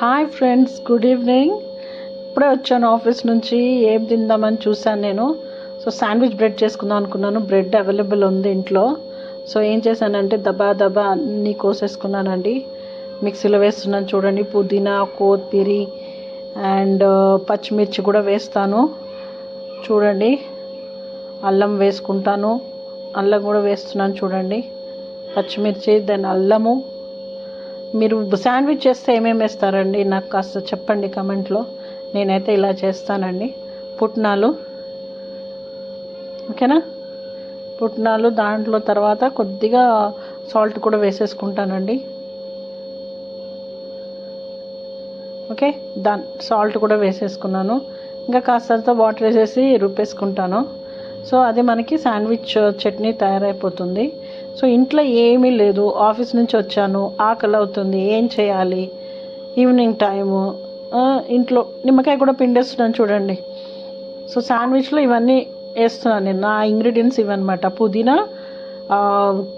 Hi friends, good evening. ఇప్పుడే వచ్చాను office నుంచి. ఏం తిందామని చూశాను నేను. సో శాండ్విచ్ బ్రెడ్ చేసుకుందాం అనుకున్నాను. బ్రెడ్ అవైలబుల్ ఉంది ఇంట్లో. సో ఏం చేశానంటే దబా దబా అన్నీ కోసేసుకున్నానండి. మిక్సీలో వేస్తున్నాను చూడండి. పుదీనా, కొత్తిమీర అండ్ పచ్చిమిర్చి కూడా వేస్తాను చూడండి. అల్లం వేసుకుంటాను. అల్లం కూడా వేస్తున్నాను చూడండి. పచ్చిమిర్చి, దెన్ అల్లము. మీరు శాండ్విచ్ చేస్తే ఏమేమి వేస్తారండి నాకు కాస్త చెప్పండి కమెంట్లో. నేనైతే ఇలా చేస్తానండి. పుట్నాలు, ఓకేనా, పుట్నాలు దాంట్లో తర్వాత కొద్దిగా సాల్ట్ కూడా వేసేసుకుంటానండి. ఓకే, సాల్ట్ కూడా వేసేసుకున్నాను. ఇంకా కాస్తంత వాటర్ వేసేసి రుబ్బేసుకుంటాను. సో అది మనకి శాండ్విచ్ చట్నీ తయారైపోతుంది. సో ఇంట్లో ఏమీ లేదు, ఆఫీస్ నుంచి వచ్చాను, ఆకలి అవుతుంది, ఏం చేయాలి, ఈవినింగ్ టైము, ఇంట్లో నిమ్మకాయ కూడా పిండేస్తున్నాను చూడండి. సో శాండ్విచ్లో ఇవన్నీ వేస్తున్నాను నేను. నా ఇంగ్రీడియంట్స్ ఇవన్నమాట. పుదీనా,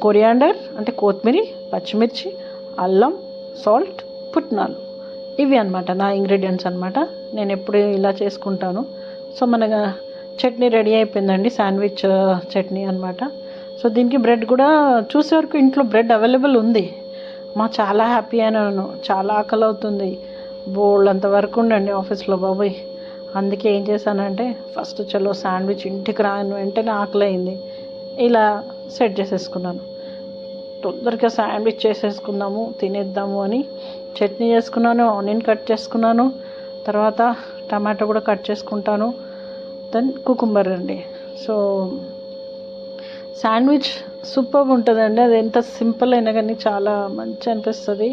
కొరియాండర్ అంటే కొత్తిమీర, పచ్చిమిర్చి, అల్లం, సాల్ట్, పుట్నాలు, ఇవి అనమాట నా ఇంగ్రీడియంట్స్ అనమాట. నేను ఎప్పుడు ఇలా చేసుకుంటాను. సో మన చట్నీ రెడీ అయిపోయిందండి, శాండ్విచ్ చట్నీ అనమాట. సో దీనికి బ్రెడ్ కూడా చూసే వరకు ఇంట్లో బ్రెడ్ అవైలబుల్ ఉంది. చాలా హ్యాపీ అయినాను. చాలా ఆకలి అవుతుంది, బోల్డ్ అంతవరకు ఉండండి ఆఫీస్లో బాబోయ్. అందుకే ఏం చేశానంటే ఫస్ట్ చలో శాండ్విచ్ ఇంటికి రాను వెంటనే ఆకలి అయింది, ఇలా సెట్ చేసేసుకున్నాను. తొందరగా శాండ్విచ్ చేసేసుకుందాము, తినేద్దాము అని చట్నీ చేసుకున్నాను. ఆనియన్ కట్ చేసుకున్నాను, తర్వాత టమాటో కూడా కట్ చేసుకుంటాను, దెన్ కుకుంబర్ అండి. సో శాండ్విచ్ సూపర్గా ఉంటుందండి. అది ఎంత సింపుల్ అయినా కానీ చాలా మంచి అనిపిస్తుంది.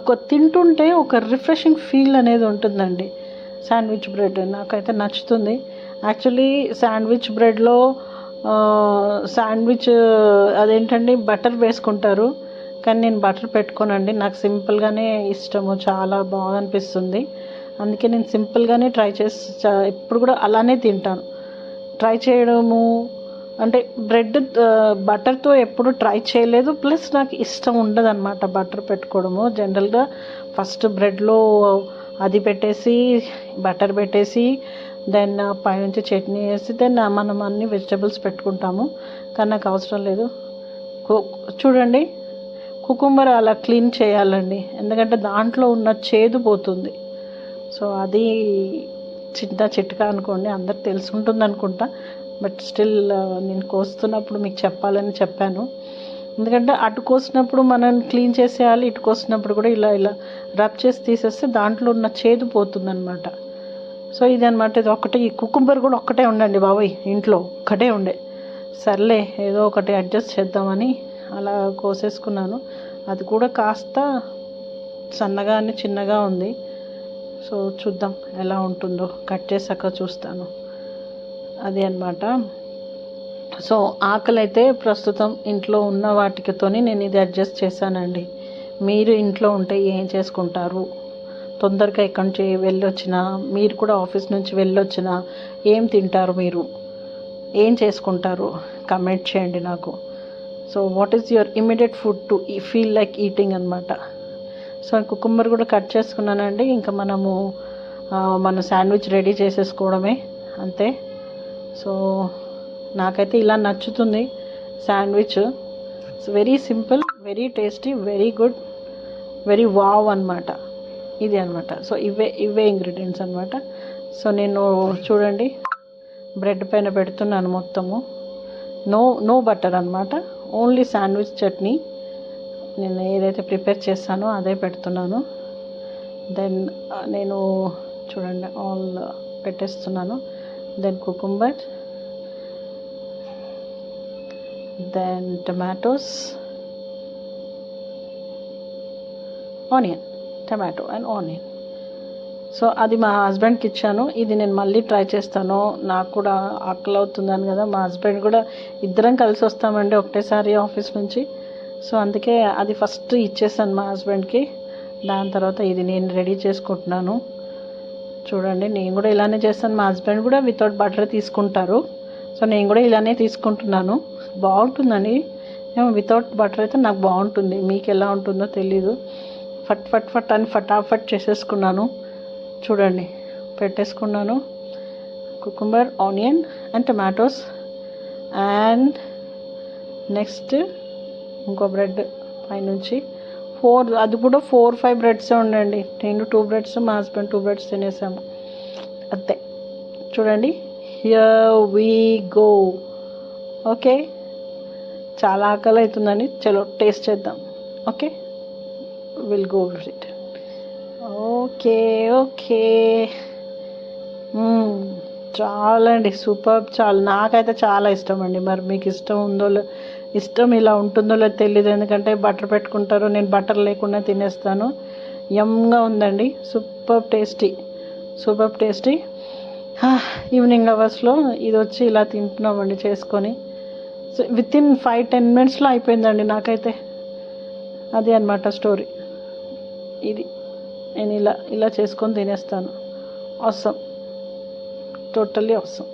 ఒక తింటుంటే ఒక రిఫ్రెషింగ్ ఫీల్ అనేది ఉంటుందండి. శాండ్విచ్ బ్రెడ్ నాకైతే నచ్చుతుంది. యాక్చువల్లీ శాండ్విచ్ బ్రెడ్లో శాండ్విచ్ అదేంటండి బటర్ వేసుకుంటారు, కానీ నేను బటర్ పెట్టుకోనండి. నాకు సింపుల్గానే ఇష్టము, చాలా బాగా అనిపిస్తుంది. అందుకే నేను సింపుల్గానే ట్రై చేసి ఎప్పుడు కూడా అలానే తింటాను. ట్రై చేయడము అంటే బ్రెడ్ బటర్తో ఎప్పుడు ట్రై చేయలేదు, ప్లస్ నాకు ఇష్టం ఉండదు అనమాట బటర్ పెట్టుకోవడము. జనరల్గా ఫస్ట్ బ్రెడ్లో అది పెట్టేసి బటర్ పెట్టేసి దెన్ పైనుంచి చట్నీ వేసి దెన్ మనం అన్ని వెజిటబుల్స్ పెట్టుకుంటాము, కానీ నాకు అవసరం లేదు. చూడండి, కుకుంబర్ అలా క్లీన్ చేయాలండి, ఎందుకంటే దాంట్లో ఉన్న చేదు పోతుంది. సో అది చిట్కా అనుకోండి, అందరికి తెలుసుంటుంది అనుకుంటా. బట్ స్టిల్ నేను కోస్తున్నప్పుడు మీకు చెప్పాలని చెప్పాను. ఎందుకంటే అటు కోసినప్పుడు మనం క్లీన్ చేసేయాలి, ఇటు కోసినప్పుడు కూడా ఇలా ఇలా రబ్ చేసి తీసేస్తే దాంట్లో ఉన్న చేదు పోతుందన్నమాట. సో ఇది అనమాట. ఇది ఒకటి, ఈ కుకుంబర్ కూడా ఒక్కటే ఉండండి బాబోయ్ ఇంట్లో, ఒక్కటే ఉండే. సర్లే ఏదో ఒకటి అడ్జస్ట్ చేద్దామని అలా కోసేసుకున్నాను. అది కూడా కాస్త సన్నగానే చిన్నగా ఉంది. సో చూద్దాం ఎలా ఉంటుందో, కట్ చేసాక చూస్తాను. అది అన్నమాట. సో ఆకలి అయితే ప్రస్తుతం ఇంట్లో ఉన్న వాటితోని నేను ఇది అడ్జస్ట్ చేశానండి. మీరు ఇంట్లో ఉంటే ఏం చేసుకుంటారు? తొందరగా ఇక్కడి నుంచి వెళ్ళొచ్చినా, మీరు కూడా ఆఫీస్ నుంచి వెళ్ళొచ్చినా ఏం తింటారు, మీరు ఏం చేసుకుంటారు కమెంట్ చేయండి నాకు. So what is your immediate food to feel like eating అనమాట. సో కుకుంబర్ కూడా కట్ చేసుకున్నానండి. ఇంకా మన శాండ్విచ్ రెడీ చేసేసుకోవడమే అంతే. సో నాకైతే ఇలా నచ్చుతుంది sandwich. It's very simple, very tasty, very good, very wow అనమాట. ఇది అనమాట. సో ఇవే ఇంగ్రీడియంట్స్ అనమాట. సో నేను చూడండి బ్రెడ్ పైన పెడుతున్నాను మొత్తము. నో బటర్ అనమాట, ఓన్లీ శాండ్విచ్ చట్నీ. నేను ఏదైతే ప్రిపేర్ చేస్తానో అదే పెడుతున్నాను. దెన్ నేను చూడండి ఆల్ పెట్టేస్తున్నాను. Then cucumber, then tomatoes, onion, tomato and onion. So అది మా హస్బెండ్కి ఇచ్చాను. ఇది నేను మళ్ళీ ట్రై చేస్తాను. నాకు కూడా ఆకలి అవుతుందని కదా, మా హస్బెండ్ కూడా ఇద్దరం కలిసి వస్తామండి ఒకటేసారి ఆఫీస్ నుంచి. సో అందుకే అది ఫస్ట్ ఇచ్చేసాను మా హస్బెండ్కి. దాని తర్వాత ఇది నేను రెడీ చేసుకుంటున్నాను. చూడండి నేను కూడా ఇలానే చేస్తాను. మా హస్బెండ్ కూడా వితౌట్ బటర్ తీసుకుంటారు. సో నేను కూడా ఇలానే తీసుకుంటున్నాను. బాగుంటుందండి. వితౌట్ బటర్ అయితే నాకు బాగుంటుంది, మీకు ఎలా ఉంటుందో తెలీదు. ఫట్ ఫట్ ఫట్ అని ఫటాఫట్ చేసేసుకున్నాను. చూడండి, పెట్టేసుకున్నాను. Cucumber, onion and tomatoes. And next ఇంకో బ్రెడ్ పైనుంచి 4, అది కూడా 4-5 బ్రెడ్సే ఉండండి. నేను 2 బ్రెడ్స్, మా హస్బెండ్ 2 బ్రెడ్స్ తినేసాము అంతే. చూడండి, హియర్ వీ గో. ఓకే, చాలా ఆకలి అవుతుందని చలో టేస్ట్ చేద్దాం. Okay, will go with it. Okay okay, చాలా అండి, సూపర్. చాలా, నాకైతే చాలా ఇష్టం అండి. మరి మీకు ఇష్టం ఉందో ఇష్టం ఇలా ఉంటుందో లేదో తెలియదు, ఎందుకంటే బటర్ పెట్టుకుంటారు, నేను బటర్ లేకుండా తినేస్తాను. యమ్గా ఉందండి, super tasty, super tasty. Evening అవర్స్లో ఇది వచ్చి ఇలా తింటున్నామండి చేసుకొని. సో వితిన్ 5-10 మినిట్స్లో అయిపోయిందండి నాకైతే. అది అన్నమాట స్టోరీ. ఇది నేను ఇలా చేసుకొని తినేస్తాను. అవసరం, టోటల్లీ అవసరం.